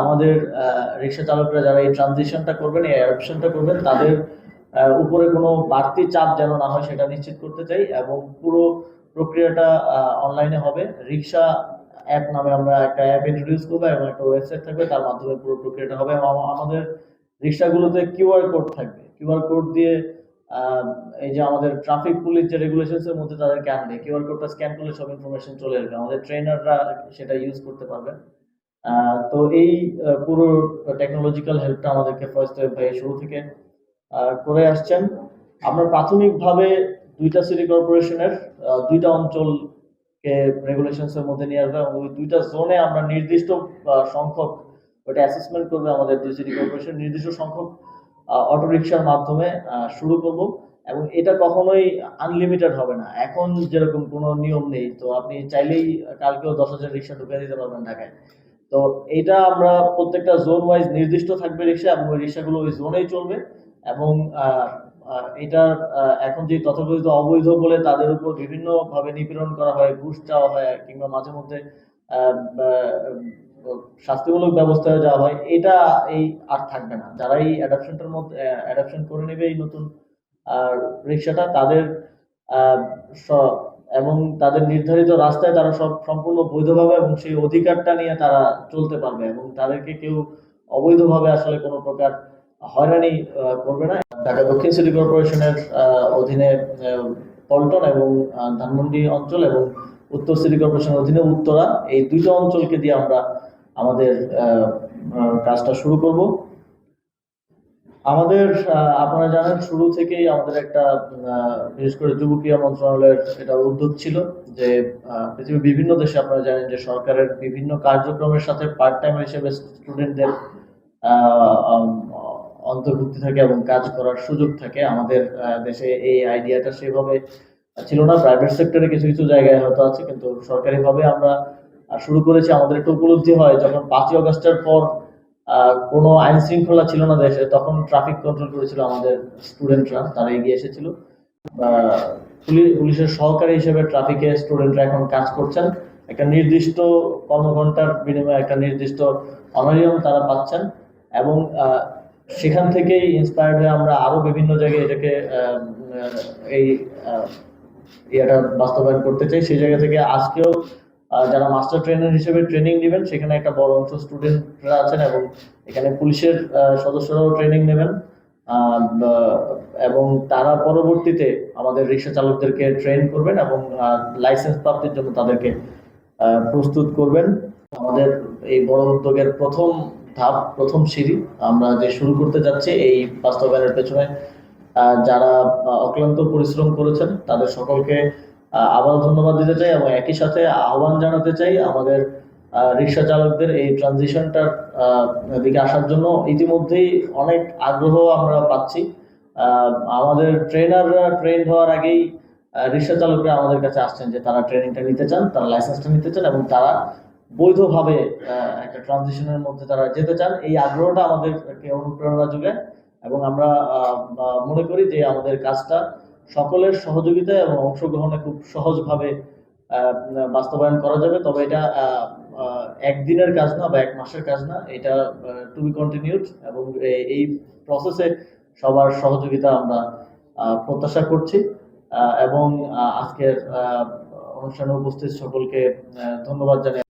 আমাদের রিক্সা চালকরা যারা এই ট্রানজিশনটা করবেন, এই অ্যাডপশনটা করবেন, তাদের উপরে কোনো বাড়তি চাপ যেন না হয় সেটা নিশ্চিত করতে চাই। এবং পুরো প্রক্রিয়াটা অনলাইনে হবে। রিক্সা অ্যাপ নামে আমরা একটা অ্যাপ ইন্ট্রোডিউস করবো এবং একটা ওয়েবসাইট থাকবে, তার মাধ্যমে পুরো প্রক্রিয়াটা হবে। এবং আমাদের রিক্সাগুলোতে কিউআর কোড থাকবে। কিউআর কোড দিয়ে আহ, এই যে আমাদের ট্রাফিক পুলিশ যে রেগুলেশনস এর মধ্যে তাদেরকে আনবে, কিউআর কোডটা স্ক্যান করলে সব ইনফরমেশন চলে আসবে, আমাদের ট্রেনাররা সেটা ইউজ করতে পারবে। তো এই পুরো টেকনোলজিক্যাল হেল্পটা আমাদেরকে ফার্স্ট ভাই শুরু থেকে করে আসছেন। আমরা প্রাথমিকভাবে দুইটা সিটি কর্পোরেশনের দুইটা অঞ্চলকে রেগুলেশনস এর মধ্যে নিয়ে আসবে এবং ওই দুইটা জোনে আমরা নির্দিষ্ট সংখ্যক, ওটা অ্যাসেসমেন্ট করবে আমাদের দুই সিটি কর্পোরেশন, নির্দিষ্ট সংখ্যক অটোরিকশার মাধ্যমে শুরু করব। এবং এটা কখনোই আনলিমিটেড হবে না। এখন যেরকম কোনো নিয়ম নেই, তো আপনি চাইলেই কালকেও 10,000 রিক্সা ঢুকিয়ে দিতে পারবেন ঢাকায়। তো এটা আমরা প্রত্যেকটা জোন ওয়াইজ নির্দিষ্ট থাকবে রিক্সা, এবং ওই রিক্সাগুলো ওই জোনেই চলবে। এবং এটার এখন যে তথাকথিত অবৈধ বলে তাদের উপর বিভিন্ন ভাবে নিপীড়ন করা হয়, ঘুষ চাওয়া হয়, কিংবা মাঝে মধ্যে আহ, শাস্তিমূলক ব্যবস্থায় যাওয়া হয়, এটা এই আর থাকবে না। যারা এই অ্যাডাপশনটার মধ্যে অ্যাডাপশন করে নেবে এই নতুন রিক্সাটা, তাদের আহ, স- এবং তাদের নির্ধারিত রাস্তায় তারা সব সম্পূর্ণ বৈধভাবে এবং সেই অধিকারটা নিয়ে তারা চলতে পারবে, এবং তাদেরকে কেউ অবৈধভাবে আসলে কোনো প্রকার হয়রানি করবে না। ঢাকা দক্ষিণ সিটি কর্পোরেশনের অধীনে পল্টন এবং ধানমন্ডি অঞ্চল, এবং উত্তর সিটি কর্পোরেশনের অধীনে উত্তরা, এই দুইটা অঞ্চলকে দিয়ে আমরা আমাদের কাজটা শুরু করব। আমাদের আপনারা জানেন শুরু থেকেই আমাদের একটা বিশেষ করে যুব ক্রীড়া মন্ত্রণালয়ের এটা উদ্যোগ ছিল যে পৃথিবীর বিভিন্ন দেশে আপনারা জানেন যে সরকারের বিভিন্ন কার্যক্রমের সাথে পার্ট টাইম হিসেবে স্টুডেন্টদের অন্তর্ভুক্তি থাকে এবং কাজ করার সুযোগ থাকে। আমাদের দেশে এই আইডিয়াটা সেভাবে ছিল না। প্রাইভেট সেক্টরে কিছু কিছু জায়গায় হয়তো আছে, কিন্তু সরকারিভাবে আমরা শুরু করেছি। আমাদের একটা উপলব্ধি হয় যখন 5ই আগস্টের পর কোনো আইন শৃঙ্খলা ছিল না দেশে, তখন ট্রাফিক কন্ট্রোল করেছিল আমাদের স্টুডেন্টরা, তারা এগিয়ে এসেছিল। পুলিশের সহকারী হিসেবে ট্রাফিকে স্টুডেন্টরা এখন কাজ করছেন। একটা নির্দিষ্ট কর্মঘন্টার বিনিময়ে একটা নির্দিষ্ট অনারিয়াম তারা পাচ্ছেন। এবং সেখান থেকেই ইন্সপায়ার্ড হয়ে আমরা আরো বিভিন্ন জায়গায় এটাকে এই ইয়েটা বাস্তবায়ন করতে চাই। সেই জায়গা থেকে আজকেও যারা মাস্টার ট্রেনার হিসেবে ট্রেনিং নেবেন, সেখানে একটা বড় অংশ স্টুডেন্টরা আছেন, এবং এখানে পুলিশের সদস্যরাও ট্রেনিং নেবেন। এবং তারা পরবর্তীতে আমাদের রিক্সা চালকদেরকে ট্রেন করবেন এবং লাইসেন্স প্রাপ্তির জন্য তাদেরকে প্রস্তুত করবেন। আমাদের এই বড় উদ্যোগের প্রথম ধাপ, প্রথম সিঁড়ি আমরা যে শুরু করতে যাচ্ছি, এই বাস্তবায়নের পেছনে যারা অক্লান্ত পরিশ্রম করেছেন তাদের সকলকে আবারও ধন্যবাদ দিতে চাই, এবং একই সাথে আহ্বান জানাতে চাই আমাদের রিক্সা চালকদের এই ট্রানজিশনটার দিকে আসার জন্য। ইতিমধ্যেই অনেক আগ্রহ আমরা পাচ্ছি। আমাদের ট্রেনাররা ট্রেন হওয়ার আগেই রিক্সা চালকরা আমাদের কাছে আসছেন যে তারা ট্রেনিংটা নিতে চান, তারা লাইসেন্সটা নিতে চান, এবং তারা বৈধভাবে একটা ট্রানজিশনের মধ্যে তারা যেতে চান। এই আগ্রহটা আমাদেরকে অনুপ্রেরণা যোগায়, এবং আমরা মনে করি যে আমাদের কাজটা সকলের সহযোগিতায় এবং অংশগ্রহণে খুব সহজভাবে বাস্তবায়ন করা যাবে। তবে এটা একদিনের কাজ না বা এক মাসের কাজ না, এটা টু বি কন্টিনিউড। এবং এই প্রসেসে সবার সহযোগিতা আমরা প্রত্যাশা করছি। এবং আজকের অনুষ্ঠানে উপস্থিত সকলকে ধন্যবাদ জানাই।